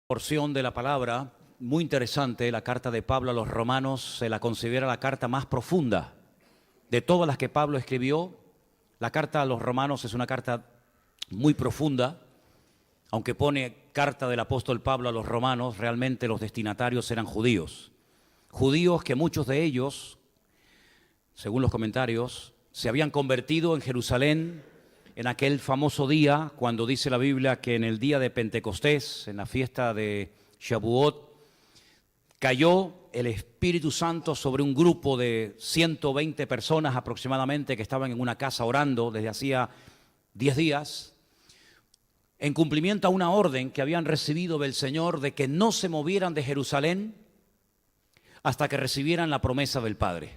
Porción de la palabra, muy interesante, la carta de Pablo a los romanos, se la considera la carta más profunda de todas las que Pablo escribió. La carta a los romanos es una carta muy profunda, aunque pone carta del apóstol Pablo a los romanos, realmente los destinatarios eran judíos. Judíos que muchos de ellos, según los comentarios, se habían convertido en Jerusalén en aquel famoso día, cuando dice la Biblia que en el día de Pentecostés, en la fiesta de Shavuot, cayó el Espíritu Santo sobre un grupo de 120 personas aproximadamente que estaban en una casa orando desde hacía 10 días, en cumplimiento a una orden que habían recibido del Señor de que no se movieran de Jerusalén hasta que recibieran la promesa del Padre.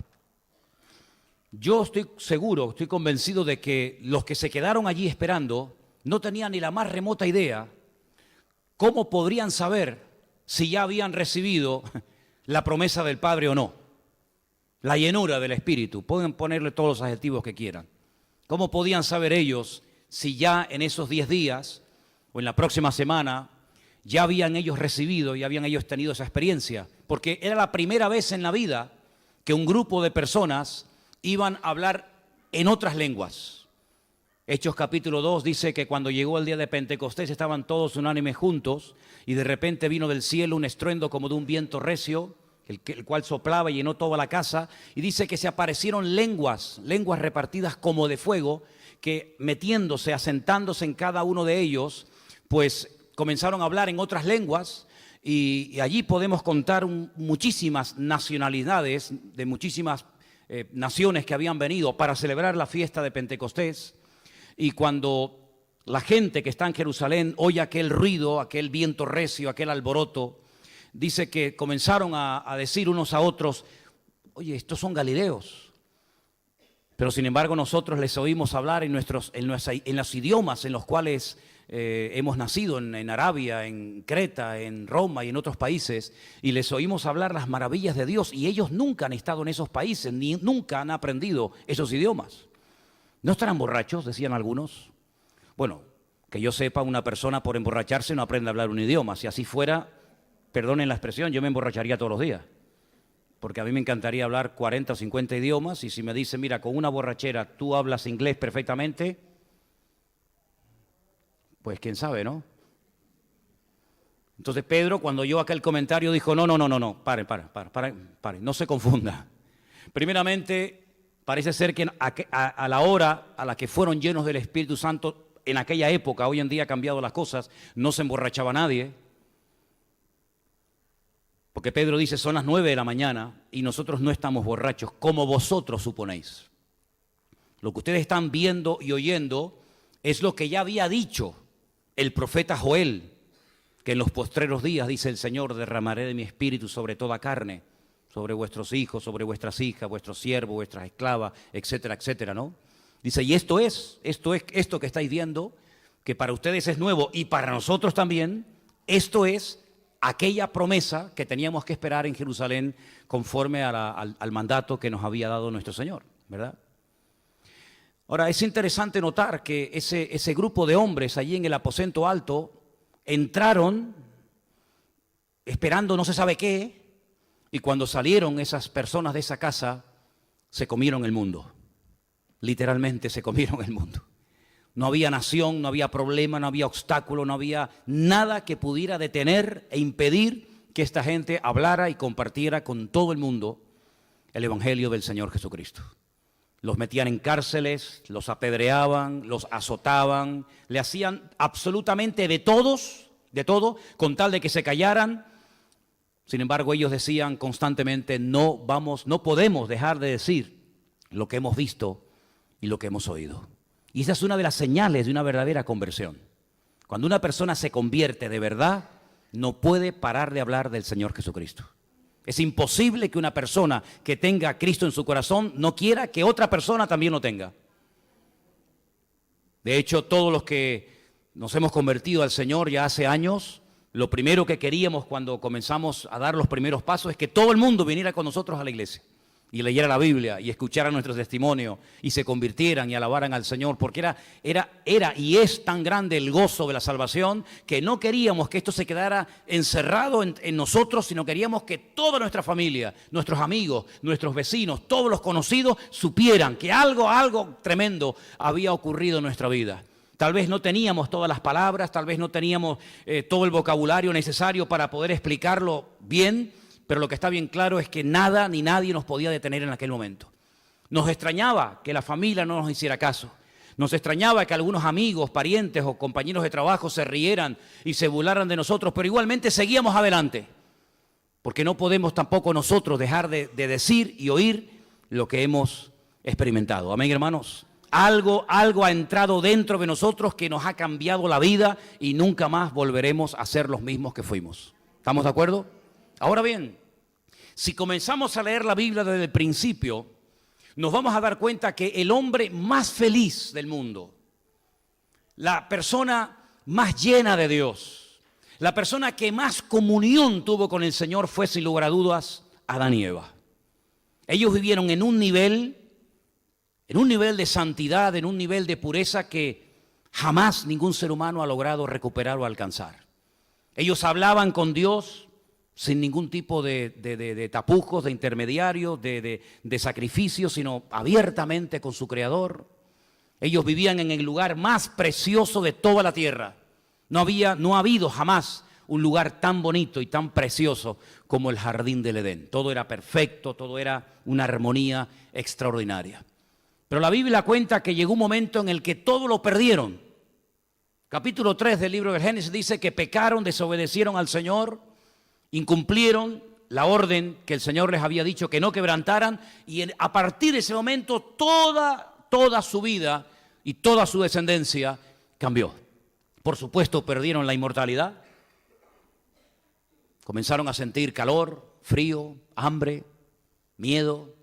Yo estoy seguro, estoy convencido de que los que se quedaron allí esperando no tenían ni la más remota idea cómo podrían saber si ya habían recibido la promesa del Padre o no. La llenura del Espíritu, pueden ponerle todos los adjetivos que quieran. ¿Cómo podían saber ellos si ya en esos 10 días o en la próxima semana ya habían ellos recibido, ya habían ellos tenido esa experiencia? Porque era la primera vez en la vida que un grupo de personas iban a hablar en otras lenguas. Hechos capítulo 2 dice que cuando llegó el día de Pentecostés estaban todos unánimes juntos y de repente vino del cielo un estruendo como de un viento recio, el cual soplaba y llenó toda la casa, y dice que se aparecieron lenguas repartidas como de fuego, que metiéndose, asentándose en cada uno de ellos, pues comenzaron a hablar en otras lenguas. Y allí podemos contar muchísimas nacionalidades de muchísimas naciones que habían venido para celebrar la fiesta de Pentecostés. Y cuando la gente que está en Jerusalén oye aquel ruido, aquel viento recio, aquel alboroto, dice que comenzaron a decir unos a otros: oye, estos son galileos. Pero sin embargo nosotros les oímos hablar en los idiomas en los cuales hemos nacido, en Arabia, en Creta, en Roma y en otros países, y les oímos hablar las maravillas de Dios, y ellos nunca han estado en esos países, ni nunca han aprendido esos idiomas. ¿No estarán borrachos?, decían algunos. Bueno, que yo sepa, una persona por emborracharse no aprende a hablar un idioma. Si así fuera, perdonen la expresión, yo me emborracharía todos los días, porque a mí me encantaría hablar 40 o 50 idiomas, y si me dicen, mira, con una borrachera tú hablas inglés perfectamente, pues quién sabe, ¿no? Entonces Pedro, cuando oyó aquel comentario, dijo: no, pare, no se confunda. Primeramente, parece ser que a la hora a la que fueron llenos del Espíritu Santo, en aquella época, hoy en día ha cambiado las cosas, no se emborrachaba nadie. Porque Pedro dice: son las 9 de la mañana y nosotros no estamos borrachos, como vosotros suponéis. Lo que ustedes están viendo y oyendo es lo que ya había dicho el profeta Joel, que en los postreros días, dice el Señor, derramaré de mi espíritu sobre toda carne, sobre vuestros hijos, sobre vuestras hijas, vuestros siervos, vuestras esclavas, etcétera, etcétera, ¿no? Dice, y esto que estáis viendo, que para ustedes es nuevo y para nosotros también, esto es aquella promesa que teníamos que esperar en Jerusalén conforme al mandato que nos había dado nuestro Señor, ¿verdad? Ahora, es interesante notar que ese grupo de hombres allí en el aposento alto entraron esperando no se sabe qué, y cuando salieron esas personas de esa casa, se comieron el mundo. Literalmente se comieron el mundo. No había nación, no había problema, no había obstáculo, no había nada que pudiera detener e impedir que esta gente hablara y compartiera con todo el mundo el Evangelio del Señor Jesucristo. Los metían en cárceles, los apedreaban, los azotaban, le hacían absolutamente de todo, con tal de que se callaran. Sin embargo, ellos decían constantemente: no podemos dejar de decir lo que hemos visto y lo que hemos oído. Y esa es una de las señales de una verdadera conversión. Cuando una persona se convierte de verdad, no puede parar de hablar del Señor Jesucristo. Es imposible que una persona que tenga a Cristo en su corazón no quiera que otra persona también lo tenga. De hecho, todos los que nos hemos convertido al Señor ya hace años, lo primero que queríamos cuando comenzamos a dar los primeros pasos es que todo el mundo viniera con nosotros a la iglesia. y leyera la Biblia y escucharan nuestro testimonio y se convirtieran y alabaran al Señor, porque era y es tan grande el gozo de la salvación que no queríamos que esto se quedara encerrado en nosotros, sino queríamos que toda nuestra familia, nuestros amigos, nuestros vecinos, todos los conocidos supieran que algo tremendo había ocurrido en nuestra vida. Tal vez no teníamos todas las palabras, tal vez no teníamos todo el vocabulario necesario para poder explicarlo bien, pero lo que está bien claro es que nada ni nadie nos podía detener en aquel momento. Nos extrañaba que la familia no nos hiciera caso. Nos extrañaba que algunos amigos, parientes o compañeros de trabajo se rieran y se burlaran de nosotros, pero igualmente seguíamos adelante, porque no podemos tampoco nosotros dejar de decir y oír lo que hemos experimentado. Amén, hermanos. Algo ha entrado dentro de nosotros que nos ha cambiado la vida y nunca más volveremos a ser los mismos que fuimos. ¿Estamos de acuerdo? Ahora bien, si comenzamos a leer la Biblia desde el principio, nos vamos a dar cuenta que el hombre más feliz del mundo, la persona más llena de Dios, la persona que más comunión tuvo con el Señor fue, sin lugar a dudas, Adán y Eva. Ellos vivieron en un nivel de santidad, en un nivel de pureza que jamás ningún ser humano ha logrado recuperar o alcanzar. Ellos hablaban con Dios sin ningún tipo de tapujos, de intermediarios, de sacrificios, sino abiertamente con su Creador. Ellos vivían en el lugar más precioso de toda la tierra. No ha habido jamás un lugar tan bonito y tan precioso como el jardín del Edén. Todo era perfecto, todo era una armonía extraordinaria. Pero la Biblia cuenta que llegó un momento en el que todo lo perdieron. Capítulo 3 del libro del Génesis dice que pecaron, desobedecieron al Señor, incumplieron la orden que el Señor les había dicho que no quebrantaran, y a partir de ese momento toda su vida y toda su descendencia cambió. Por supuesto, perdieron la inmortalidad, comenzaron a sentir calor, frío, hambre, miedo,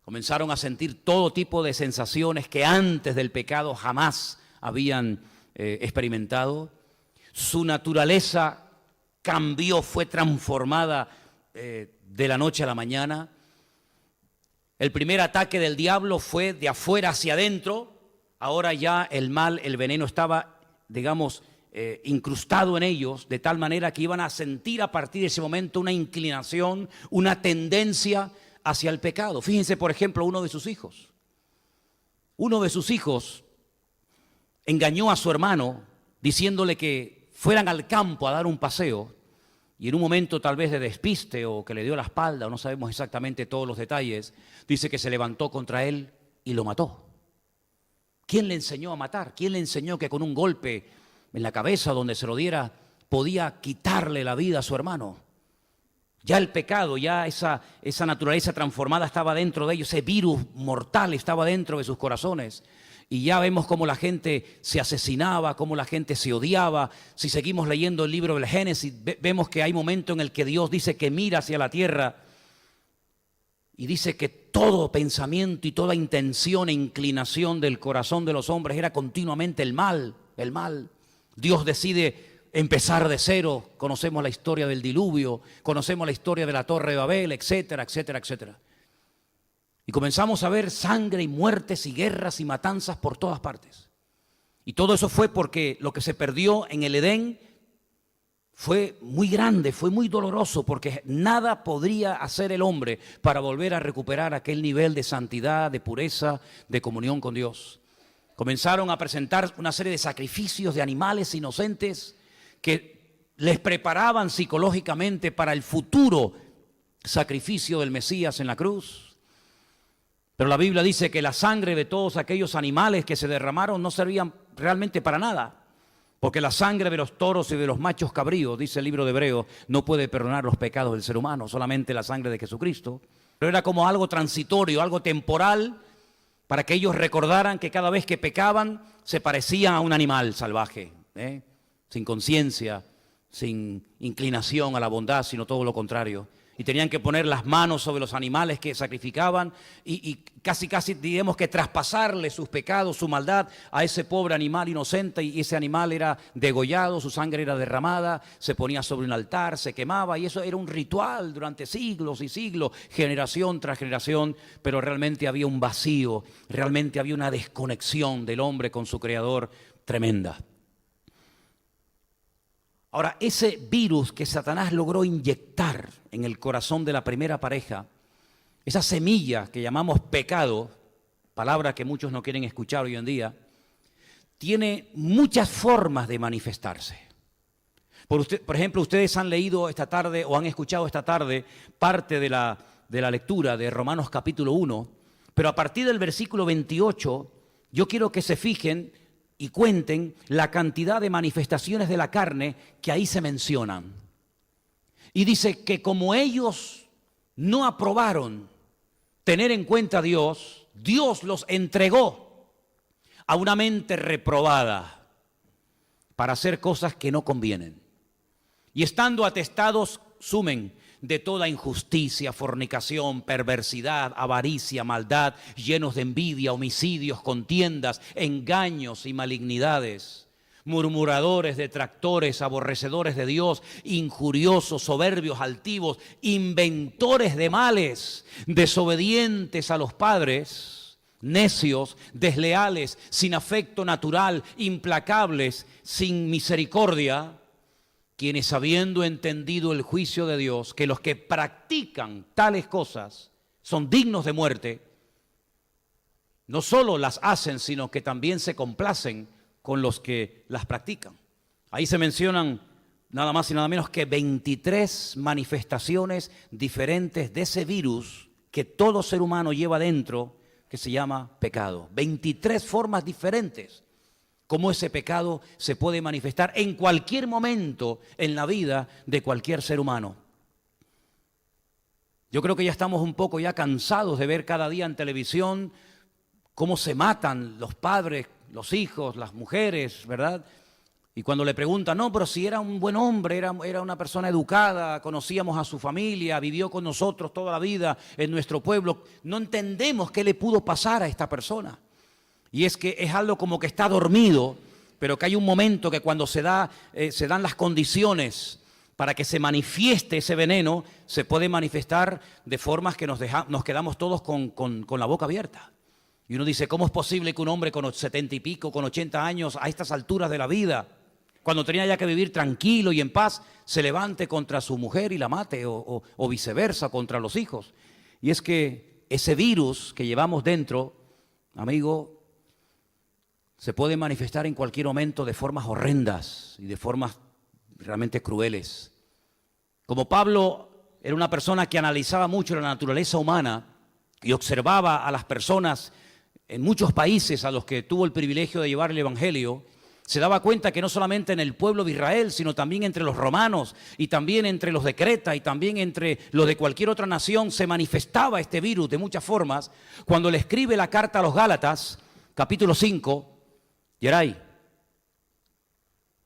comenzaron a sentir todo tipo de sensaciones que antes del pecado jamás habían experimentado. Su naturaleza cambió, fue transformada de la noche a la mañana. El primer ataque del diablo fue de afuera hacia adentro. Ahora ya el mal, el veneno estaba, digamos, incrustado en ellos, de tal manera que iban a sentir a partir de ese momento una inclinación, una tendencia hacia el pecado. Fíjense, por ejemplo, uno de sus hijos. Uno de sus hijos engañó a su hermano diciéndole que fueran al campo a dar un paseo, y en un momento tal vez de despiste o que le dio la espalda, o no sabemos exactamente todos los detalles, dice que se levantó contra él y lo mató. ¿Quién le enseñó a matar? ¿Quién le enseñó que con un golpe en la cabeza donde se lo diera podía quitarle la vida a su hermano? Ya el pecado, ya esa naturaleza transformada estaba dentro de ellos, ese virus mortal estaba dentro de sus corazones. Y ya vemos cómo la gente se asesinaba, cómo la gente se odiaba. Si seguimos leyendo el libro del Génesis, vemos que hay momentos en el que Dios dice que mira hacia la tierra y dice que todo pensamiento y toda intención e inclinación del corazón de los hombres era continuamente el mal, el mal. Dios decide empezar de cero. Conocemos la historia del diluvio, conocemos la historia de la Torre de Babel, etcétera, etcétera, etcétera. Y comenzamos a ver sangre y muertes y guerras y matanzas por todas partes. Y todo eso fue porque lo que se perdió en el Edén fue muy grande, fue muy doloroso, porque nada podría hacer el hombre para volver a recuperar aquel nivel de santidad, de pureza, de comunión con Dios. Comenzaron a presentar una serie de sacrificios de animales inocentes que les preparaban psicológicamente para el futuro sacrificio del Mesías en la cruz. Pero la Biblia dice que la sangre de todos aquellos animales que se derramaron no servían realmente para nada, porque la sangre de los toros y de los machos cabríos, dice el libro de Hebreos, no puede perdonar los pecados del ser humano, solamente la sangre de Jesucristo. Pero era como algo transitorio, algo temporal, para que ellos recordaran que cada vez que pecaban se parecían a un animal salvaje, sin conciencia, sin inclinación a la bondad, sino todo lo contrario. y tenían que poner las manos sobre los animales que sacrificaban y casi digamos que traspasarle sus pecados, su maldad a ese pobre animal inocente, y ese animal era degollado, su sangre era derramada, se ponía sobre un altar, se quemaba, y eso era un ritual durante siglos y siglos, generación tras generación, pero realmente había un vacío, realmente había una desconexión del hombre con su Creador tremenda. Ahora, ese virus que Satanás logró inyectar en el corazón de la primera pareja, esa semilla que llamamos pecado, palabra que muchos no quieren escuchar hoy en día, tiene muchas formas de manifestarse. Por ejemplo, ustedes han leído esta tarde o han escuchado esta tarde parte de la lectura de Romanos capítulo 1, pero a partir del versículo 28, yo quiero que se fijen y cuenten la cantidad de manifestaciones de la carne que ahí se mencionan. Y dice que como ellos no aprobaron tener en cuenta a Dios, Dios los entregó a una mente reprobada para hacer cosas que no convienen. Y estando atestados, sumen, de toda injusticia, fornicación, perversidad, avaricia, maldad, llenos de envidia, homicidios, contiendas, engaños y malignidades, murmuradores, detractores, aborrecedores de Dios, injuriosos, soberbios, altivos, inventores de males, desobedientes a los padres, necios, desleales, sin afecto natural, implacables, sin misericordia, quienes habiendo entendido el juicio de Dios, que los que practican tales cosas son dignos de muerte, no solo las hacen, sino que también se complacen con los que las practican. Ahí se mencionan nada más y nada menos que 23 manifestaciones diferentes de ese virus que todo ser humano lleva dentro, que se llama pecado. 23 formas diferentes. Cómo ese pecado se puede manifestar en cualquier momento en la vida de cualquier ser humano. Yo creo que ya estamos un poco ya cansados de ver cada día en televisión cómo se matan los padres, los hijos, las mujeres, ¿verdad? Y cuando le preguntan, no, pero si era un buen hombre, era una persona educada, conocíamos a su familia, vivió con nosotros toda la vida en nuestro pueblo, no entendemos qué le pudo pasar a esta persona. Y es que es algo como que está dormido, pero que hay un momento que cuando se dan las condiciones para que se manifieste ese veneno, se puede manifestar de formas que nos quedamos todos con la boca abierta. Y uno dice, ¿cómo es posible que un hombre con 70 y pico, con 80 años, a estas alturas de la vida, cuando tenía ya que vivir tranquilo y en paz, se levante contra su mujer y la mate, o viceversa, contra los hijos? Y es que ese virus que llevamos dentro, amigo, se puede manifestar en cualquier momento de formas horrendas y de formas realmente crueles. Como Pablo era una persona que analizaba mucho la naturaleza humana y observaba a las personas en muchos países a los que tuvo el privilegio de llevar el Evangelio, se daba cuenta que no solamente en el pueblo de Israel, sino también entre los romanos y también entre los de Creta y también entre los de cualquier otra nación se manifestaba este virus de muchas formas. Cuando le escribe la carta a los Gálatas, capítulo 5, Yeray,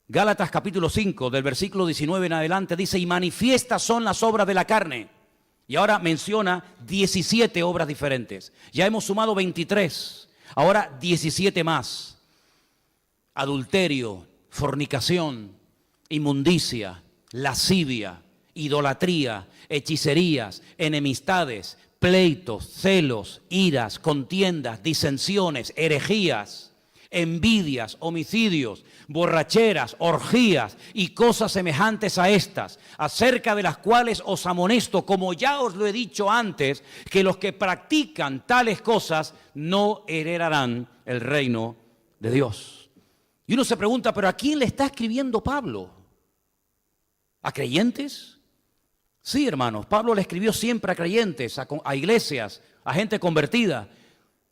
Gálatas capítulo 5, del versículo 19 en adelante, dice, y manifiestas son las obras de la carne. Y ahora menciona 17 obras diferentes. Ya hemos sumado 23, ahora 17 más. Adulterio, fornicación, inmundicia, lascivia, idolatría, hechicerías, enemistades, pleitos, celos, iras, contiendas, disensiones, herejías, envidias, homicidios, borracheras, orgías y cosas semejantes a estas, acerca de las cuales os amonesto, como ya os lo he dicho antes, que los que practican tales cosas no heredarán el reino de Dios. Y uno se pregunta, ¿pero a quién le está escribiendo Pablo? ¿A creyentes? Sí, hermanos, Pablo le escribió siempre a creyentes, a iglesias, a gente convertida.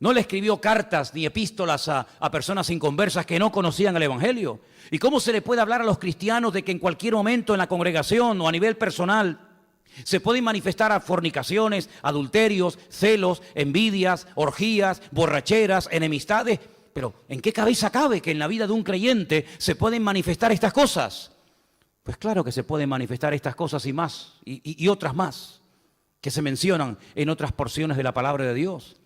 No le escribió cartas ni epístolas a personas inconversas que no conocían el Evangelio. ¿Y cómo se le puede hablar a los cristianos de que en cualquier momento en la congregación o a nivel personal se pueden manifestar a fornicaciones, adulterios, celos, envidias, orgías, borracheras, enemistades? Pero ¿en qué cabeza cabe que en la vida de un creyente se pueden manifestar estas cosas? Pues claro que se pueden manifestar estas cosas y más, y otras más. que se mencionan en otras porciones de la palabra de Dios.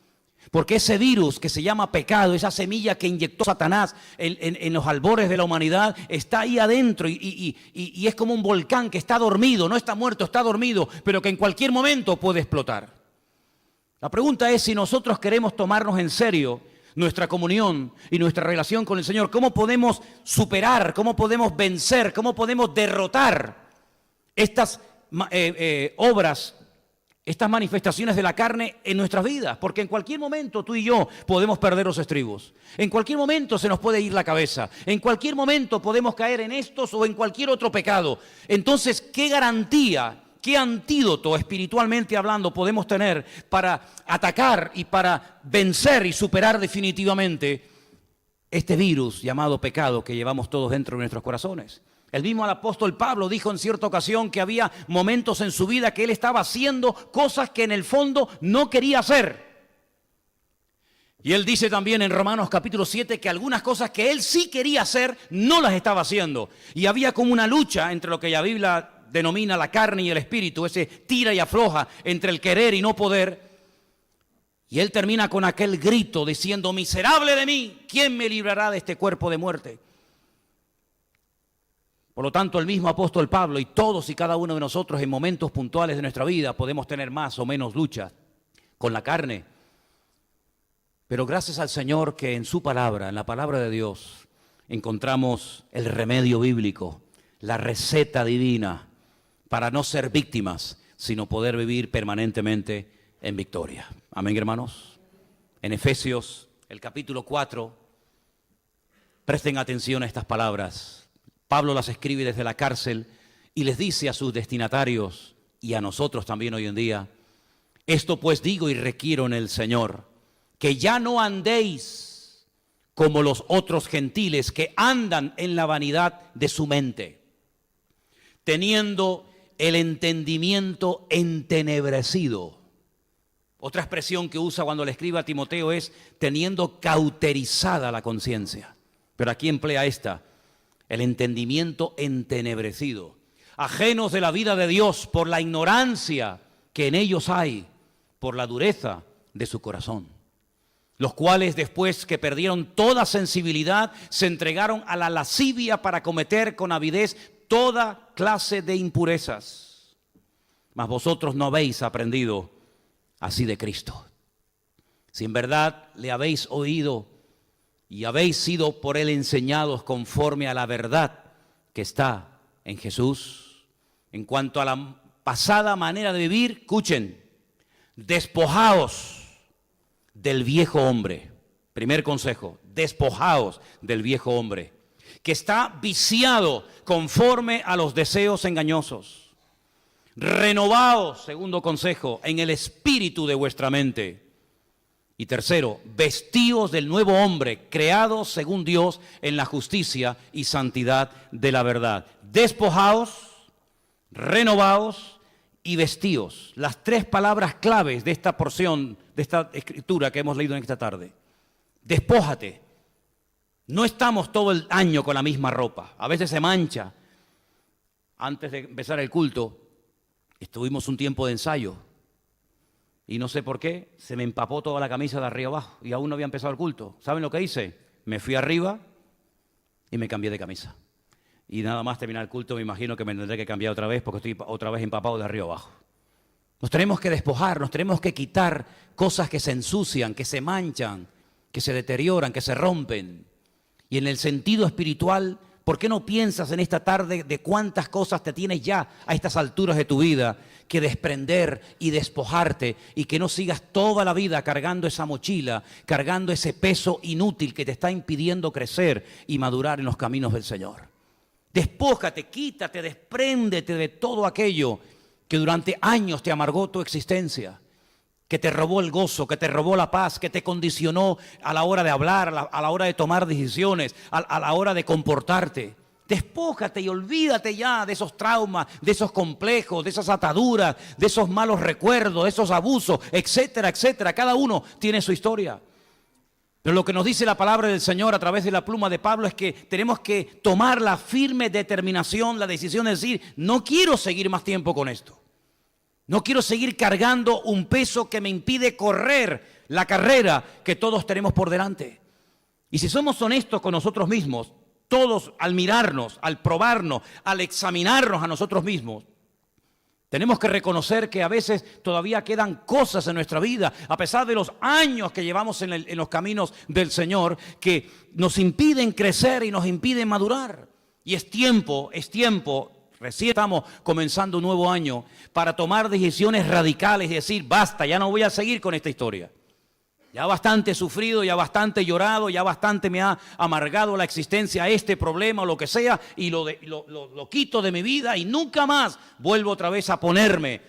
Porque ese virus que se llama pecado, esa semilla que inyectó Satanás en los albores de la humanidad, está ahí adentro y es como un volcán que está dormido, no está muerto, está dormido, pero que en cualquier momento puede explotar. La pregunta es si nosotros queremos tomarnos en serio nuestra comunión y nuestra relación con el Señor. ¿Cómo podemos superar, cómo podemos vencer, cómo podemos derrotar estas obras, estas manifestaciones de la carne en nuestras vidas? Porque en cualquier momento tú y yo podemos perder los estribos. En cualquier momento se nos puede ir la cabeza. En cualquier momento podemos caer en estos o en cualquier otro pecado. Entonces, ¿qué garantía, qué antídoto espiritualmente hablando podemos tener para atacar y para vencer y superar definitivamente este virus llamado pecado que llevamos todos dentro de nuestros corazones? El mismo apóstol Pablo dijo en cierta ocasión que había momentos en su vida que él estaba haciendo cosas que en el fondo no quería hacer. Y él dice también en Romanos capítulo 7 que algunas cosas que él sí quería hacer no las estaba haciendo. Y había como una lucha entre lo que la Biblia denomina la carne y el espíritu, ese tira y afloja entre el querer y no poder. Y él termina con aquel grito diciendo: miserable de mí, ¿quién me librará de este cuerpo de muerte? Por lo tanto, el mismo apóstol Pablo y todos y cada uno de nosotros en momentos puntuales de nuestra vida podemos tener más o menos lucha con la carne. Pero gracias al Señor que en su palabra, en la palabra de Dios, encontramos el remedio bíblico, la receta divina para no ser víctimas, sino poder vivir permanentemente en victoria. Amén, hermanos. En Efesios, el capítulo 4, presten atención a estas palabras. Pablo las escribe desde la cárcel y les dice a sus destinatarios y a nosotros también hoy en día: esto pues digo y requiero en el Señor, que ya no andéis como los otros gentiles que andan en la vanidad de su mente, teniendo el entendimiento entenebrecido. Otra expresión que usa cuando le escribe a Timoteo es teniendo cauterizada la conciencia. Pero aquí emplea esta: el entendimiento entenebrecido, ajenos de la vida de Dios por la ignorancia que en ellos hay, por la dureza de su corazón, los cuales después que perdieron toda sensibilidad se entregaron a la lascivia para cometer con avidez toda clase de impurezas. Mas vosotros no habéis aprendido así de Cristo. Si en verdad le habéis oído y habéis sido por él enseñados conforme a la verdad que está en Jesús. En cuanto a la pasada manera de vivir, escuchen, despojaos del viejo hombre. Primer consejo, despojaos del viejo hombre, que está viciado conforme a los deseos engañosos. Renovaos, segundo consejo, en el espíritu de vuestra mente. Y tercero, vestíos del nuevo hombre, creado según Dios en la justicia y santidad de la verdad. Despojaos, renovaos y vestíos. Las tres palabras claves de esta porción, de esta escritura que hemos leído en esta tarde. Despójate. No estamos todo el año con la misma ropa. A veces se mancha. Antes de empezar el culto, estuvimos un tiempo de ensayo. Y no sé por qué, se me empapó toda la camisa de arriba abajo y aún no había empezado el culto. ¿Saben lo que hice? Me fui arriba y me cambié de camisa. Y nada más terminar el culto me imagino que me tendré que cambiar otra vez porque estoy otra vez empapado de arriba abajo. Nos tenemos que despojar, nos tenemos que quitar cosas que se ensucian, que se manchan, que se deterioran, que se rompen. Y en el sentido espiritual, ¿por qué no piensas en esta tarde de cuántas cosas te tienes ya a estas alturas de tu vida que desprender y despojarte y que no sigas toda la vida cargando esa mochila, cargando ese peso inútil que te está impidiendo crecer y madurar en los caminos del Señor? Despójate, quítate, despréndete de todo aquello que durante años te amargó tu existencia, que te robó el gozo, que te robó la paz, que te condicionó a la hora de hablar, a la hora de tomar decisiones, a la hora de comportarte. Despójate y olvídate ya de esos traumas, de esos complejos, de esas ataduras, de esos malos recuerdos, de esos abusos, etcétera, etcétera. Cada uno tiene su historia. Pero lo que nos dice la palabra del Señor a través de la pluma de Pablo es que tenemos que tomar la firme determinación, la decisión de decir: no quiero seguir más tiempo con esto. No quiero seguir cargando un peso que me impide correr la carrera que todos tenemos por delante. Y si somos honestos con nosotros mismos, todos al mirarnos, al probarnos, al examinarnos a nosotros mismos, tenemos que reconocer que a veces todavía quedan cosas en nuestra vida, a pesar de los años que llevamos en los caminos del Señor, que nos impiden crecer y nos impiden madurar. Y es tiempo, recién estamos comenzando un nuevo año, para tomar decisiones radicales y decir, basta, ya no voy a seguir con esta historia. Ya bastante he sufrido, ya bastante he llorado, ya bastante me ha amargado la existencia este problema o lo que sea, y lo quito de mi vida y nunca más vuelvo otra vez a ponerme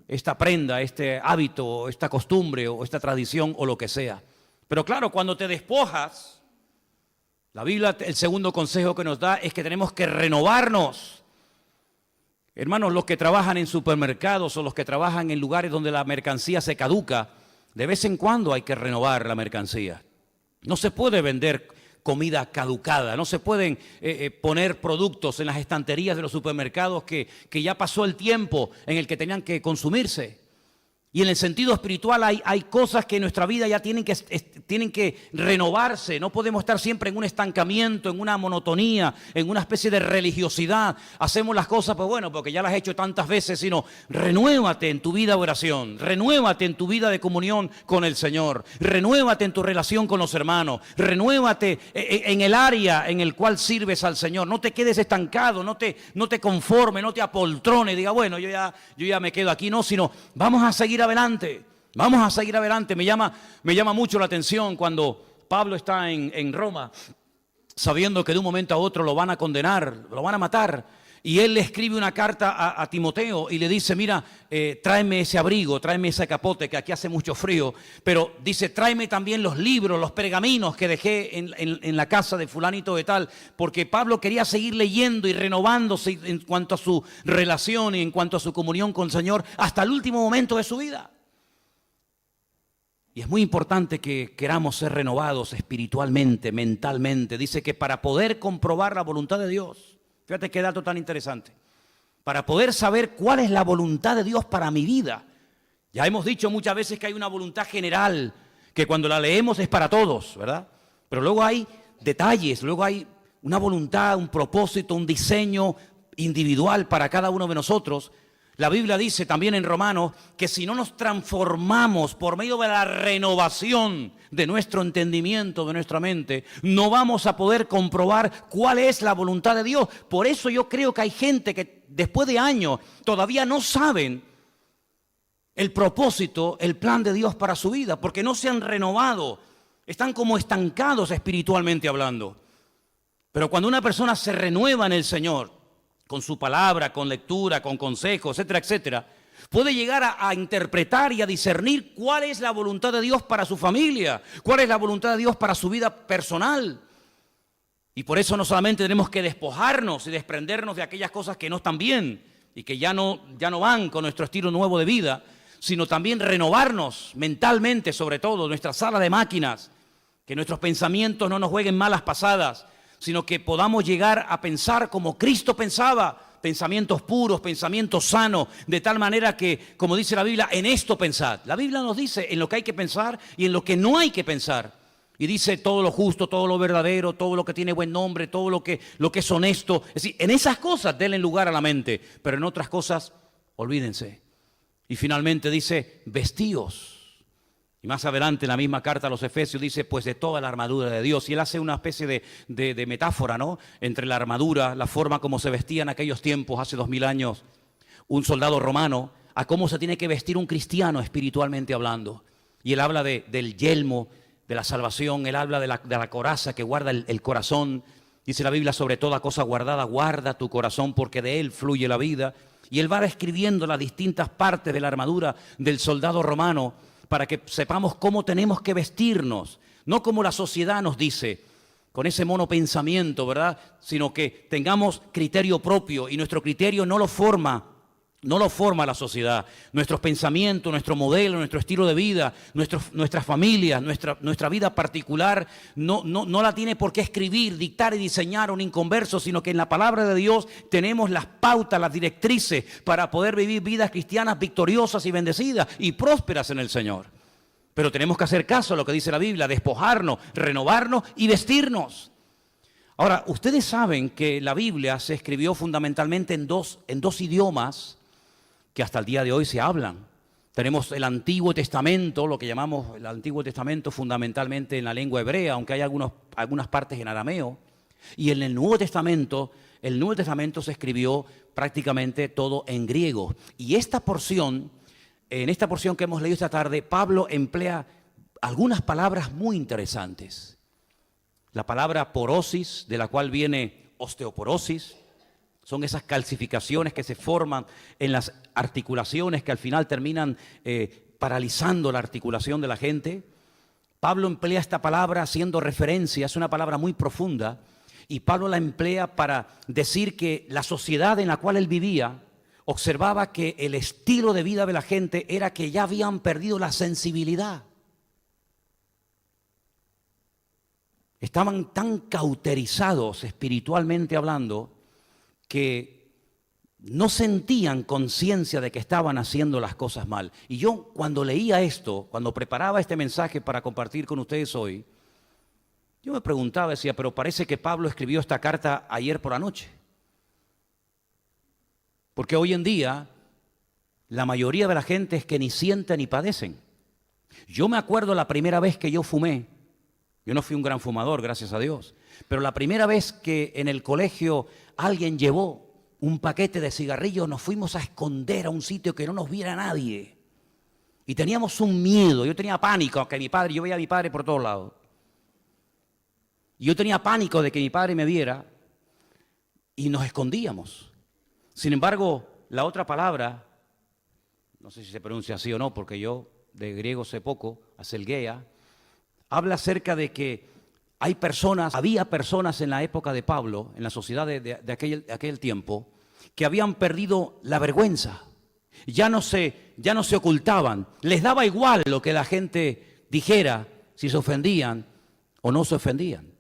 esta prenda, este hábito, esta costumbre o esta tradición o lo que sea. Pero claro, cuando te despojas, la Biblia, el segundo consejo que nos da es que tenemos que renovarnos. Hermanos, los que trabajan en supermercados o los que trabajan en lugares donde la mercancía se caduca, de vez en cuando hay que renovar la mercancía. No se puede vender comida caducada, no se pueden poner productos en las estanterías de los supermercados que ya pasó el tiempo en el que tenían que consumirse. Y en el sentido espiritual hay cosas que en nuestra vida ya tienen que renovarse. No podemos estar siempre en un estancamiento, en una monotonía, en una especie de religiosidad. Hacemos las cosas, pues bueno, porque ya las he hecho tantas veces, sino renuévate en tu vida de oración, renuévate en tu vida de comunión con el Señor, renuévate en tu relación con los hermanos, renuévate en el área en el cual sirves al Señor. No te quedes estancado, no te conformes, no te apoltrones, diga, bueno, yo ya me quedo aquí, no, sino vamos a seguir adelante, vamos a seguir adelante. Me llama mucho la atención cuando Pablo está en Roma, sabiendo que de un momento a otro lo van a condenar, lo van a matar, y él le escribe una carta a Timoteo y le dice, mira, tráeme ese abrigo, tráeme ese capote, que aquí hace mucho frío, pero dice, tráeme también los libros, los pergaminos que dejé en la casa de fulanito de tal, porque Pablo quería seguir leyendo y renovándose en cuanto a su relación y en cuanto a su comunión con el Señor hasta el último momento de su vida. Y es muy importante que queramos ser renovados espiritualmente, mentalmente. Dice que para poder comprobar la voluntad de Dios, fíjate qué dato tan interesante, para poder saber cuál es la voluntad de Dios para mi vida. Ya hemos dicho muchas veces que hay una voluntad general, que cuando la leemos es para todos, ¿verdad? Pero luego hay detalles, luego hay una voluntad, un propósito, un diseño individual para cada uno de nosotros. La Biblia dice también en Romanos que si no nos transformamos por medio de la renovación de nuestro entendimiento, de nuestra mente, no vamos a poder comprobar cuál es la voluntad de Dios. Por eso yo creo que hay gente que después de años todavía no saben el propósito, el plan de Dios para su vida, porque no se han renovado, están como estancados espiritualmente hablando. Pero cuando una persona se renueva en el Señor, con su palabra, con lectura, con consejos, etcétera, etcétera, puede llegar a interpretar y a discernir cuál es la voluntad de Dios para su familia, cuál es la voluntad de Dios para su vida personal. Y por eso no solamente tenemos que despojarnos y desprendernos de aquellas cosas que no están bien y que ya no van con nuestro estilo nuevo de vida, sino también renovarnos mentalmente, sobre todo, nuestra sala de máquinas, que nuestros pensamientos no nos jueguen malas pasadas, sino que podamos llegar a pensar como Cristo pensaba, pensamientos puros, pensamientos sanos, de tal manera que, como dice la Biblia, en esto pensad. La Biblia nos dice en lo que hay que pensar y en lo que no hay que pensar. Y dice todo lo justo, todo lo verdadero, todo lo que tiene buen nombre, todo lo que es honesto. Es decir, en esas cosas denle lugar a la mente, pero en otras cosas olvídense. Y finalmente dice, vestíos. Y más adelante en la misma carta a los Efesios dice, pues de toda la armadura de Dios. Y él hace una especie de metáfora, ¿no? Entre la armadura, la forma como se vestía en aquellos tiempos, hace 2000 años, un soldado romano, a cómo se tiene que vestir un cristiano espiritualmente hablando. Y él habla del yelmo, de la salvación, él habla de la coraza que guarda el corazón. Dice la Biblia, sobre toda cosa guardada, guarda tu corazón porque de él fluye la vida. Y él va describiendo las distintas partes de la armadura del soldado romano, para que sepamos cómo tenemos que vestirnos, no como la sociedad nos dice, con ese monopensamiento, ¿verdad? Sino que tengamos criterio propio y nuestro criterio no lo forma No lo forma la sociedad. Nuestros pensamientos, nuestro modelo, nuestro estilo de vida, nuestras familias, nuestra vida particular, no la tiene por qué escribir, dictar y diseñar un inconverso, sino que en la palabra de Dios tenemos las pautas, las directrices para poder vivir vidas cristianas victoriosas y bendecidas y prósperas en el Señor. Pero tenemos que hacer caso a lo que dice la Biblia, despojarnos, renovarnos y vestirnos. Ahora, ustedes saben que la Biblia se escribió fundamentalmente en dos idiomas que hasta el día de hoy se hablan. Tenemos el Antiguo Testamento, lo que llamamos el Antiguo Testamento fundamentalmente en la lengua hebrea, aunque hay algunas partes en arameo. Y en el Nuevo Testamento se escribió prácticamente todo en griego. Y en esta porción que hemos leído esta tarde, Pablo emplea algunas palabras muy interesantes. La palabra porosis, de la cual viene osteoporosis, son esas calcificaciones que se forman en las articulaciones que al final terminan paralizando la articulación de la gente. Pablo emplea esta palabra haciendo referencia, es una palabra muy profunda, y Pablo la emplea para decir que la sociedad en la cual él vivía observaba que el estilo de vida de la gente era que ya habían perdido la sensibilidad. Estaban tan cauterizados espiritualmente hablando que no sentían conciencia de que estaban haciendo las cosas mal. Y yo cuando leía esto, cuando preparaba este mensaje para compartir con ustedes hoy, yo me preguntaba, decía, pero parece que Pablo escribió esta carta ayer por la noche. Porque hoy en día la mayoría de la gente es que ni sienten ni padecen. Yo me acuerdo la primera vez que yo fumé. Yo no fui un gran fumador, gracias a Dios. Pero la primera vez que en el colegio alguien llevó un paquete de cigarrillos, nos fuimos a esconder a un sitio que no nos viera nadie. Y teníamos un miedo. Yo tenía pánico que yo veía a mi padre por todos lados. Y yo tenía pánico de que mi padre me viera y nos escondíamos. Sin embargo, la otra palabra, no sé si se pronuncia así o no, porque yo de griego sé poco, aselgeia, habla acerca de que había personas en la época de Pablo, en la sociedad de aquel tiempo, que habían perdido la vergüenza. Ya no se ocultaban. Les daba igual lo que la gente dijera, si se ofendían o no se ofendían.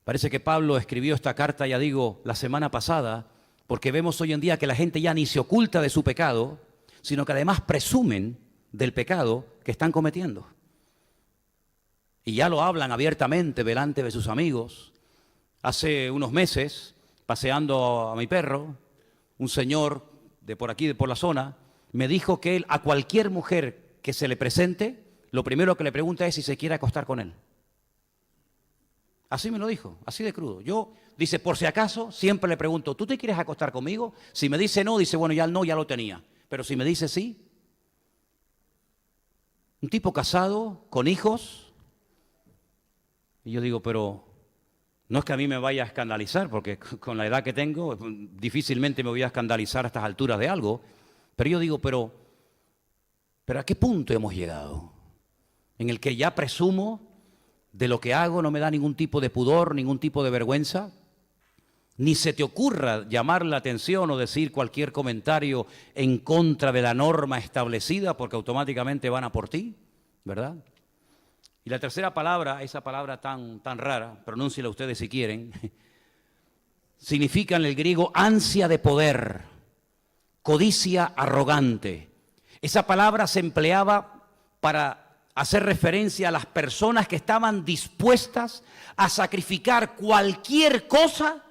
Parece que Pablo escribió esta carta, ya digo, la semana pasada, porque vemos hoy en día que la gente ya ni se oculta de su pecado, sino que además presumen del pecado que están cometiendo. Y ya lo hablan abiertamente delante de sus amigos. Hace unos meses, paseando a mi perro, un señor de por aquí, de por la zona, me dijo que él a cualquier mujer que se le presente, lo primero que le pregunta es si se quiere acostar con él. Así me lo dijo, así de crudo. Yo, dice, por si acaso, siempre le pregunto, ¿tú te quieres acostar conmigo? Si me dice no, dice, bueno, ya no, ya lo tenía. Pero si me dice sí, un tipo casado, con hijos, y yo digo, pero no es que a mí me vaya a escandalizar, porque con la edad que tengo, difícilmente me voy a escandalizar a estas alturas de algo, pero yo digo, pero ¿a qué punto hemos llegado? En el que ya presumo de lo que hago, no me da ningún tipo de pudor, ningún tipo de vergüenza. Ni se te ocurra llamar la atención o decir cualquier comentario en contra de la norma establecida, porque automáticamente van a por ti, ¿verdad? Y la tercera palabra, esa palabra tan rara, pronúnciela ustedes si quieren, significa en el griego ansia de poder, codicia arrogante. Esa palabra se empleaba para hacer referencia a las personas que estaban dispuestas a sacrificar cualquier cosa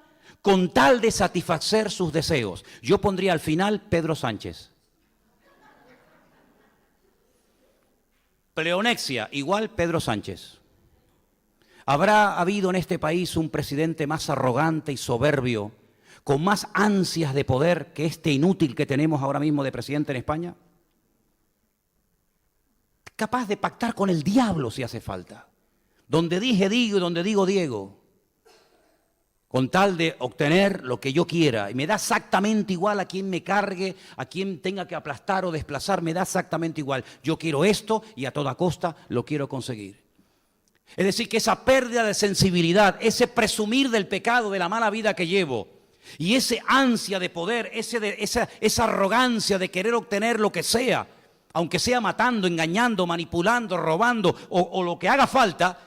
con tal de satisfacer sus deseos. Yo pondría al final Pedro Sánchez. Pleonexia, igual Pedro Sánchez. ¿Habrá habido en este país un presidente más arrogante y soberbio, con más ansias de poder que este inútil que tenemos ahora mismo de presidente en España? Capaz de pactar con el diablo si hace falta. Donde dije digo y donde digo Diego. Con tal de obtener lo que yo quiera. Y me da exactamente igual a quien me cargue, a quien tenga que aplastar o desplazar, me da exactamente igual. Yo quiero esto y a toda costa lo quiero conseguir. Es decir, que esa pérdida de sensibilidad, ese presumir del pecado, de la mala vida que llevo, Y ese ansia de poder, esa arrogancia de querer obtener lo que sea, aunque sea matando, engañando, manipulando, robando o lo que haga falta,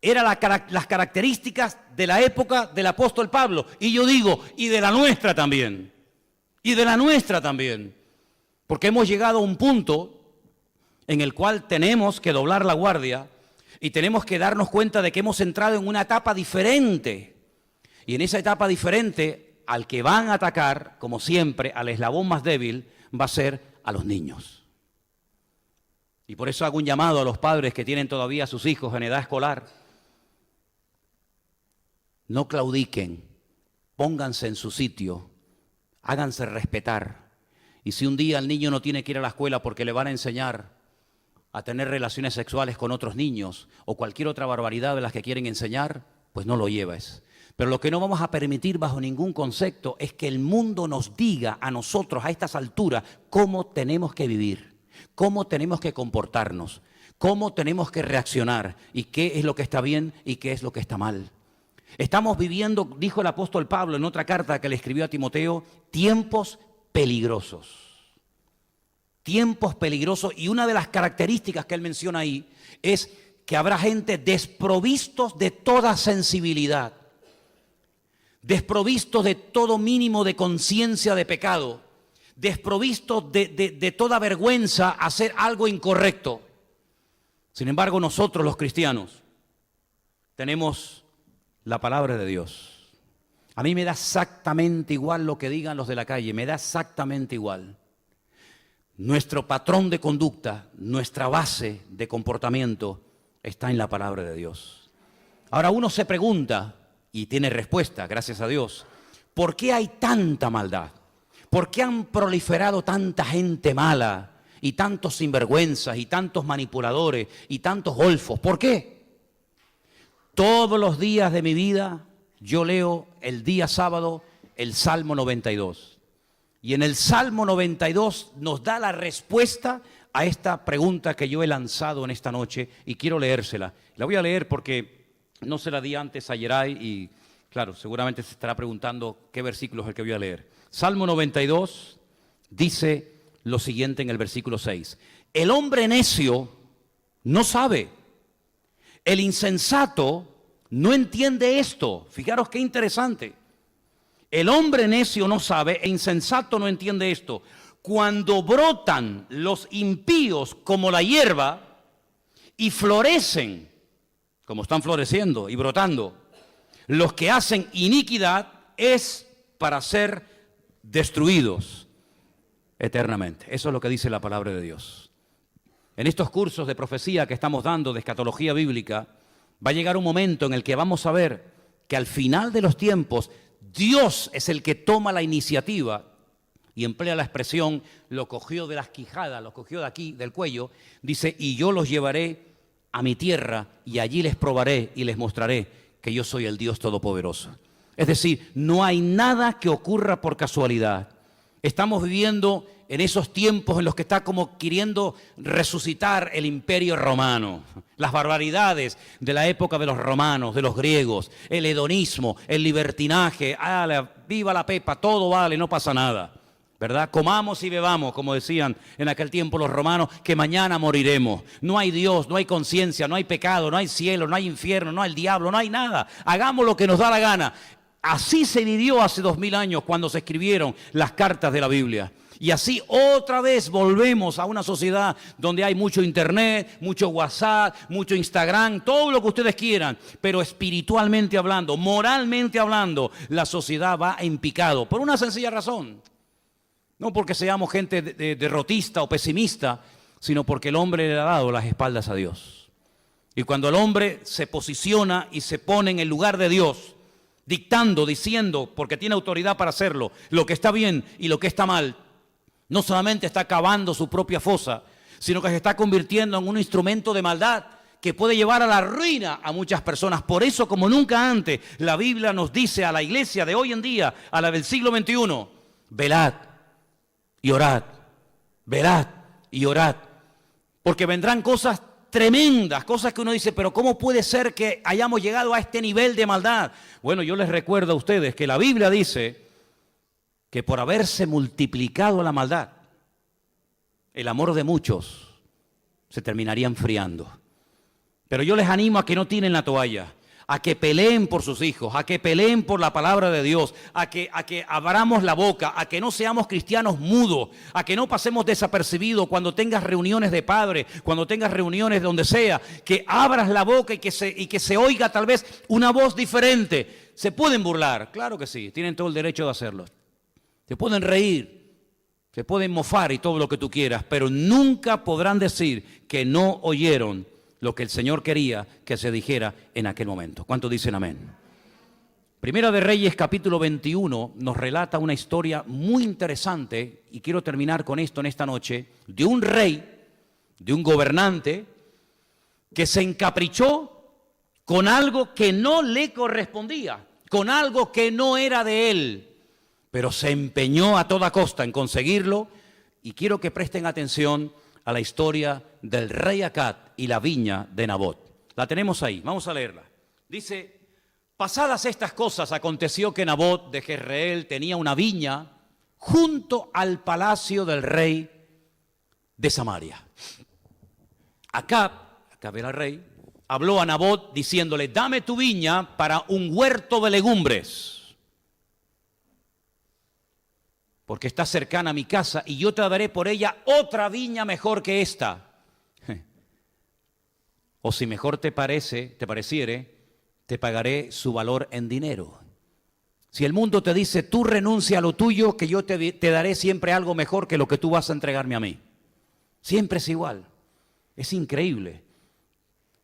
eran las características de la época del apóstol Pablo. Y yo digo, y de la nuestra también. Y de la nuestra también. Porque hemos llegado a un punto en el cual tenemos que doblar la guardia y tenemos que darnos cuenta de que hemos entrado en una etapa diferente. Y en esa etapa diferente, al que van a atacar, como siempre, al eslabón más débil, va a ser a los niños. Y por eso hago un llamado a los padres que tienen todavía a sus hijos en edad escolar. No claudiquen, pónganse en su sitio, háganse respetar. Y si un día el niño no tiene que ir a la escuela porque le van a enseñar a tener relaciones sexuales con otros niños o cualquier otra barbaridad de las que quieren enseñar, pues no lo lleves. Pero lo que no vamos a permitir bajo ningún concepto es que el mundo nos diga a nosotros a estas alturas cómo tenemos que vivir, cómo tenemos que comportarnos, cómo tenemos que reaccionar y qué es lo que está bien y qué es lo que está mal. Estamos viviendo, dijo el apóstol Pablo en otra carta que le escribió a Timoteo, tiempos peligrosos. Tiempos peligrosos, y una de las características que él menciona ahí es que habrá gente desprovistos de toda sensibilidad, desprovistos de todo mínimo de conciencia de pecado, desprovistos de toda vergüenza a hacer algo incorrecto. Sin embargo, nosotros los cristianos tenemos la palabra de Dios. A mí me da exactamente igual lo que digan los de la calle, me da exactamente igual. Nuestro patrón de conducta, nuestra base de comportamiento está en la palabra de Dios. Ahora uno se pregunta, y tiene respuesta, gracias a Dios, ¿por qué hay tanta maldad? ¿Por qué han proliferado tanta gente mala y tantos sinvergüenzas y tantos manipuladores y tantos golfos? ¿Por qué? Todos los días de mi vida yo leo el día sábado el Salmo 92. Y en el Salmo 92 nos da la respuesta a esta pregunta que yo he lanzado en esta noche y quiero leérsela. La voy a leer porque no se la di antes a Yeray y claro, seguramente se estará preguntando qué versículo es el que voy a leer. Salmo 92 dice lo siguiente en el versículo 6. El hombre necio no sabe, el insensato no entiende esto. Fijaros qué interesante. El hombre necio no sabe e insensato no entiende esto. Cuando brotan los impíos como la hierba y florecen, como están floreciendo y brotando, los que hacen iniquidad es para ser destruidos eternamente. Eso es lo que dice la palabra de Dios. En estos cursos de profecía que estamos dando de escatología bíblica, va a llegar un momento en el que vamos a ver que al final de los tiempos Dios es el que toma la iniciativa y emplea la expresión, lo cogió de las quijadas, lo cogió de aquí, del cuello, dice, y yo los llevaré a mi tierra y allí les probaré y les mostraré que yo soy el Dios Todopoderoso. Es decir, no hay nada que ocurra por casualidad. Estamos viviendo en esos tiempos en los que está como queriendo resucitar el imperio romano, las barbaridades de la época de los romanos, de los griegos, el hedonismo, el libertinaje, viva la pepa, todo vale, no pasa nada, ¿verdad? Comamos y bebamos, como decían en aquel tiempo los romanos, que mañana moriremos. No hay Dios, no hay conciencia, no hay pecado, no hay cielo, no hay infierno, no hay el diablo, no hay nada. Hagamos lo que nos da la gana. Así se vivió hace 2000 años cuando se escribieron las cartas de la Biblia. Y así otra vez volvemos a una sociedad donde hay mucho internet, mucho WhatsApp, mucho Instagram, todo lo que ustedes quieran. Pero espiritualmente hablando, moralmente hablando, la sociedad va en picado. Por una sencilla razón. No porque seamos gente derrotista o pesimista, sino porque el hombre le ha dado las espaldas a Dios. Y cuando el hombre se posiciona y se pone en el lugar de Dios, dictando, diciendo, porque tiene autoridad para hacerlo, lo que está bien y lo que está mal, no solamente está cavando su propia fosa, sino que se está convirtiendo en un instrumento de maldad que puede llevar a la ruina a muchas personas. Por eso, como nunca antes, la Biblia nos dice a la iglesia de hoy en día, a la del siglo XXI, velad y orad, velad y orad, porque vendrán cosas tremendas, cosas que uno dice, pero ¿cómo puede ser que hayamos llegado a este nivel de maldad? Bueno, yo les recuerdo a ustedes que la Biblia dice que por haberse multiplicado la maldad, el amor de muchos se terminaría enfriando. Pero yo les animo a que no tiren la toalla, a que peleen por sus hijos, a que peleen por la palabra de Dios, a que abramos la boca, a que no seamos cristianos mudos, a que no pasemos desapercibidos cuando tengas reuniones de padres, cuando tengas reuniones donde sea, que abras la boca y que se oiga tal vez una voz diferente. ¿Se pueden burlar? Claro que sí, tienen todo el derecho de hacerlo. Se pueden reír, se pueden mofar y todo lo que tú quieras, pero nunca podrán decir que no oyeron lo que el Señor quería que se dijera en aquel momento. ¿Cuántos dicen amén? Primera de Reyes, capítulo 21, nos relata una historia muy interesante, y quiero terminar con esto en esta noche, de un rey, de un gobernante, que se encaprichó con algo que no le correspondía, con algo que no era de él, pero se empeñó a toda costa en conseguirlo. Y quiero que presten atención a la historia del rey Acab y la viña de Nabot. La tenemos ahí, vamos a leerla. Dice: pasadas estas cosas, aconteció que Nabot de Jezreel tenía una viña junto al palacio del rey de Samaria. Acab era el rey, habló a Nabot diciéndole: dame tu viña para un huerto de legumbres, porque está cercana a mi casa, y yo te daré por ella otra viña mejor que esta. O si mejor te pareciere, te pagaré su valor en dinero. Si el mundo te dice: tú renuncia a lo tuyo, que yo te daré siempre algo mejor que lo que tú vas a entregarme a mí. Siempre es igual. Es increíble.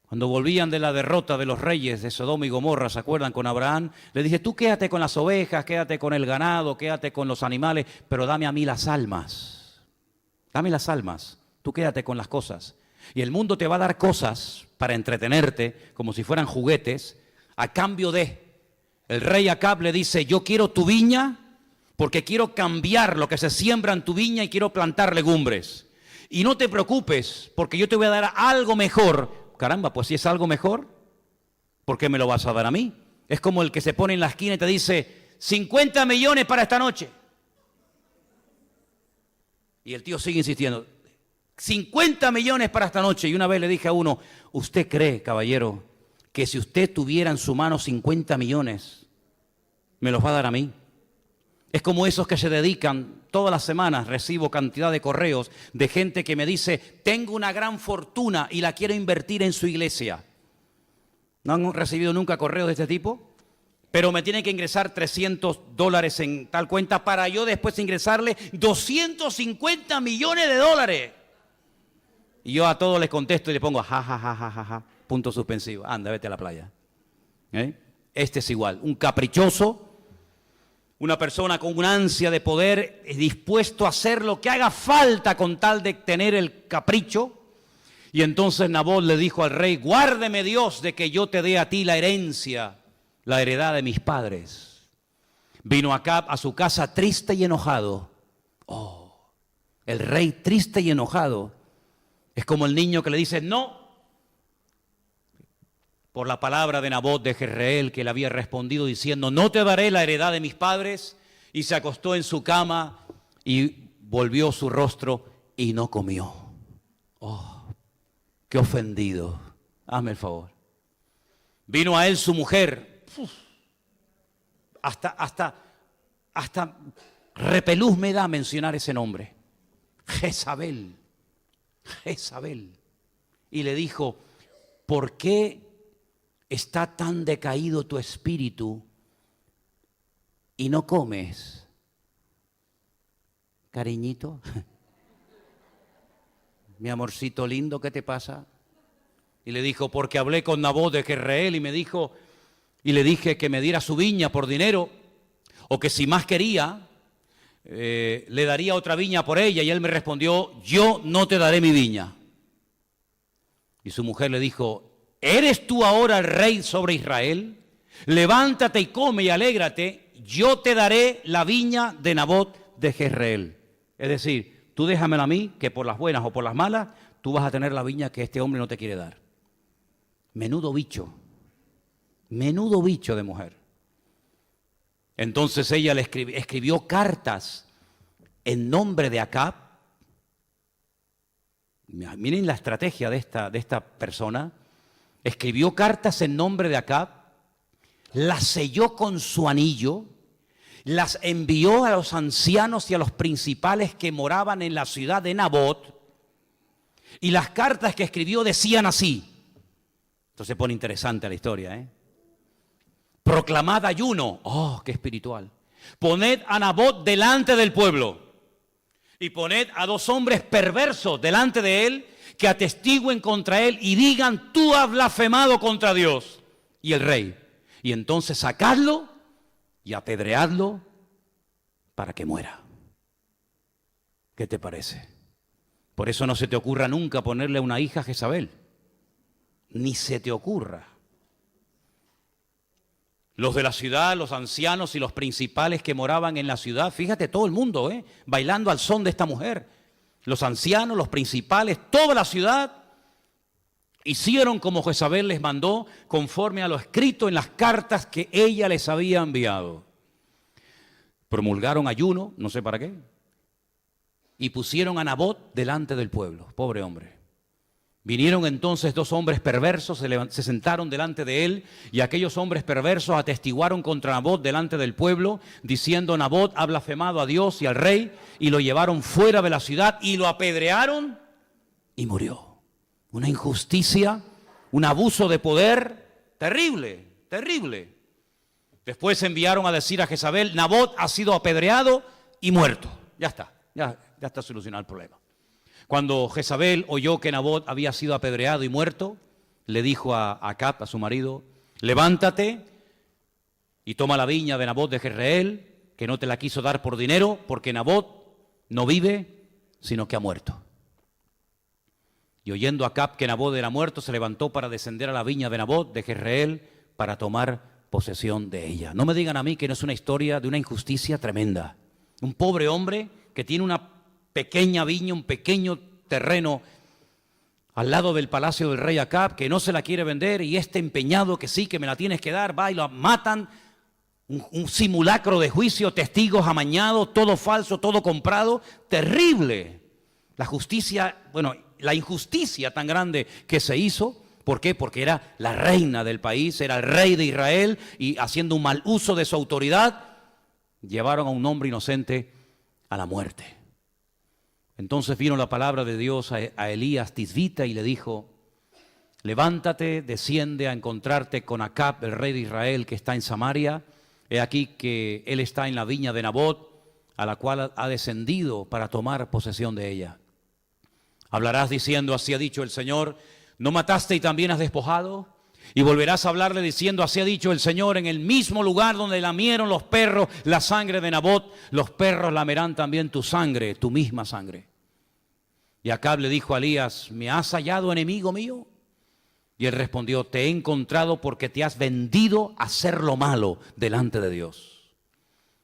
Cuando volvían de la derrota de los reyes de Sodoma y Gomorra, ¿se acuerdan? Con Abraham, le dije: tú quédate con las ovejas, quédate con el ganado, quédate con los animales, pero dame a mí las almas. Dame las almas, tú quédate con las cosas. Y el mundo te va a dar cosas para entretenerte, como si fueran juguetes, a cambio de... El rey Acab le dice: yo quiero tu viña porque quiero cambiar lo que se siembra en tu viña y quiero plantar legumbres. Y no te preocupes, porque yo te voy a dar algo mejor. Caramba, pues si es algo mejor, ¿por qué me lo vas a dar a mí? Es como el que se pone en la esquina y te dice: 50 millones para esta noche. Y el tío sigue insistiendo: 50 millones para esta noche. Y una vez le dije a uno: ¿usted cree, caballero, que si usted tuviera en su mano 50 millones, me los va a dar a mí? Es como esos que se dedican, todas las semanas recibo cantidad de correos de gente que me dice: tengo una gran fortuna y la quiero invertir en su iglesia. ¿No han recibido nunca correos de este tipo? Pero me tienen que ingresar $300 en tal cuenta para yo después ingresarle 250 millones de dólares. Y yo a todos les contesto y le pongo ja, ja, ja, ja, ja, ja, punto suspensivo. Anda, vete a la playa. Este es igual, un caprichoso, una persona con una ansia de poder, dispuesto a hacer lo que haga falta con tal de tener el capricho. Y entonces Nabot le dijo al rey: guárdeme Dios de que yo te dé a ti la herencia, la heredad de mis padres. Vino Acab a su casa triste y enojado. Oh, el rey triste y enojado es como el niño que le dice no, por la palabra de Nabot de Jezreel, que le había respondido diciendo: no te daré la heredad de mis padres. Y se acostó en su cama y volvió su rostro y no comió. Oh, qué ofendido. Hazme el favor. Vino a él su mujer. Hasta repelús me da mencionar ese nombre. Jezabel. Y le dijo: ¿por qué está tan decaído tu espíritu y no comes? Cariñito, mi amorcito lindo, ¿qué te pasa? Y le dijo: porque hablé con Nabot de Jezreel y le dije que me diera su viña por dinero, o que si más quería, le daría otra viña por ella. Y él me respondió: yo no te daré mi viña. Y su mujer le dijo: ¿eres tú ahora el rey sobre Israel? Levántate y come y alégrate, yo te daré la viña de Nabot de Jezreel. Es decir, tú déjamela a mí, que por las buenas o por las malas, tú vas a tener la viña que este hombre no te quiere dar. Menudo bicho de mujer. Entonces ella le escribió cartas en nombre de Acab. Miren la estrategia de esta persona. Escribió cartas en nombre de Acab, las selló con su anillo, las envió a los ancianos y a los principales que moraban en la ciudad de Nabot, y las cartas que escribió decían así. Entonces se pone interesante la historia, ¿eh? Proclamad ayuno. Oh, qué espiritual. Poned a Nabot delante del pueblo y poned a 2 hombres perversos delante de él que atestiguen contra él y digan: tú has blasfemado contra Dios y el rey. Y entonces sacadlo y apedreadlo para que muera. ¿Qué te parece? Por eso no se te ocurra nunca ponerle una hija a Jezabel. Ni se te ocurra. Los de la ciudad, los ancianos y los principales que moraban en la ciudad, fíjate, todo el mundo, bailando al son de esta mujer. Los ancianos, los principales, toda la ciudad hicieron como Jezabel les mandó, conforme a lo escrito en las cartas que ella les había enviado. Promulgaron ayuno, no sé para qué, y pusieron a Nabot delante del pueblo, pobre hombre. Vinieron entonces 2 hombres perversos, se sentaron delante de él, y aquellos hombres perversos atestiguaron contra Nabot delante del pueblo, diciendo: Nabot ha blasfemado a Dios y al rey, y lo llevaron fuera de la ciudad y lo apedrearon y murió. Una injusticia, un abuso de poder terrible, terrible. Después enviaron a decir a Jezabel: Nabot ha sido apedreado y muerto. Ya está, ya está solucionado el problema. Cuando Jezabel oyó que Nabot había sido apedreado y muerto, le dijo a Acab, a su marido: levántate y toma la viña de Nabot de Jezreel, que no te la quiso dar por dinero, porque Nabot no vive, sino que ha muerto. Y oyendo Acab que Nabot era muerto, se levantó para descender a la viña de Nabot de Jezreel para tomar posesión de ella. No me digan a mí que no es una historia de una injusticia tremenda. Un pobre hombre que tiene una pequeña viña, un pequeño terreno al lado del palacio del rey Acab, que no se la quiere vender, y este empeñado que sí, que me la tienes que dar, va y lo matan. Un simulacro de juicio, testigos amañados, todo falso, todo comprado. Terrible. La justicia, la injusticia tan grande que se hizo. ¿Por qué? Porque era la reina del país, era el rey de Israel, y haciendo un mal uso de su autoridad, llevaron a un hombre inocente a la muerte. Entonces vino la palabra de Dios a Elías Tisbita y le dijo: levántate, desciende a encontrarte con Acab, el rey de Israel, que está en Samaria. He aquí que él está en la viña de Nabot, a la cual ha descendido para tomar posesión de ella. Hablarás diciendo: así ha dicho el Señor, ¿no mataste y también has despojado? Y volverás a hablarle diciendo: así ha dicho el Señor, en el mismo lugar donde lamieron los perros la sangre de Nabot, los perros lamerán también tu sangre, tu misma sangre. Y Acab le dijo a Elías: ¿me has hallado, enemigo mío? Y él respondió: te he encontrado porque te has vendido a hacer lo malo delante de Dios.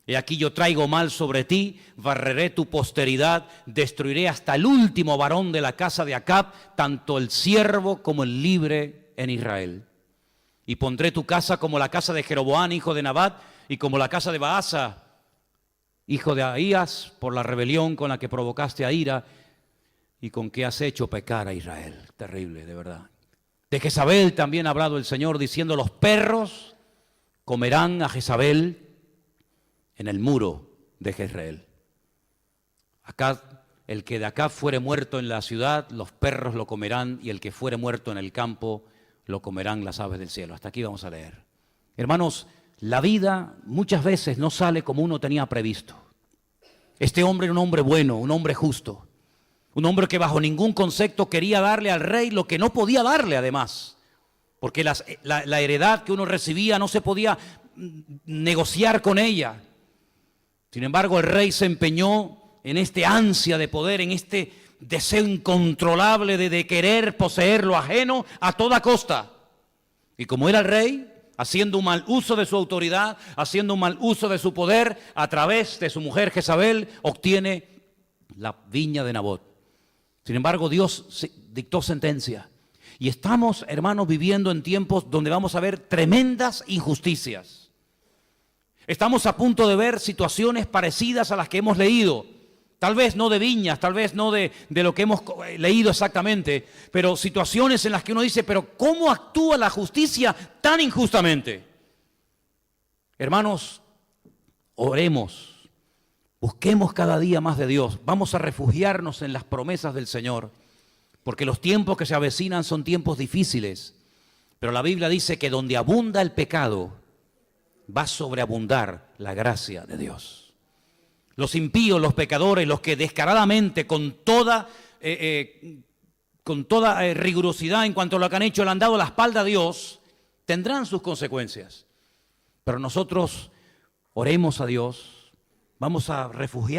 He aquí yo traigo mal sobre ti, barreré tu posteridad, destruiré hasta el último varón de la casa de Acab, tanto el siervo como el libre en Israel. Y pondré tu casa como la casa de Jeroboam, hijo de Nabat, y como la casa de Baasa, hijo de Ahías, por la rebelión con la que provocaste a ira y con que has hecho pecar a Israel. Terrible, de verdad. De Jezabel también ha hablado el Señor, diciendo: los perros comerán a Jezabel en el muro de Jezreel. Acá, el que de acá fuere muerto en la ciudad, los perros lo comerán, y el que fuere muerto en el campo, lo comerán las aves del cielo. Hasta aquí vamos a leer. Hermanos, la vida muchas veces no sale como uno tenía previsto. Este hombre era un hombre bueno, un hombre justo, un hombre que bajo ningún concepto quería darle al rey lo que no podía darle, además, porque la heredad que uno recibía no se podía negociar con ella. Sin embargo, el rey se empeñó en este ansia de poder, en este deseo incontrolable de querer poseer lo ajeno a toda costa. Y como era el rey, haciendo un mal uso de su autoridad, haciendo un mal uso de su poder, a través de su mujer Jezabel, obtiene la viña de Nabot. Sin embargo, Dios dictó sentencia. Y estamos, hermanos, viviendo en tiempos donde vamos a ver tremendas injusticias. Estamos a punto de ver situaciones parecidas a las que hemos leído. Tal vez no de Viñas, tal vez no de lo que hemos leído exactamente, pero situaciones en las que uno dice, pero ¿cómo actúa la justicia tan injustamente? Hermanos, oremos, busquemos cada día más de Dios, vamos a refugiarnos en las promesas del Señor, porque los tiempos que se avecinan son tiempos difíciles, pero la Biblia dice que donde abunda el pecado, va a sobreabundar la gracia de Dios. Los impíos, los pecadores, los que descaradamente, con toda rigurosidad en cuanto a lo que han hecho, le han dado la espalda a Dios, tendrán sus consecuencias. Pero nosotros oremos a Dios, vamos a refugiarnos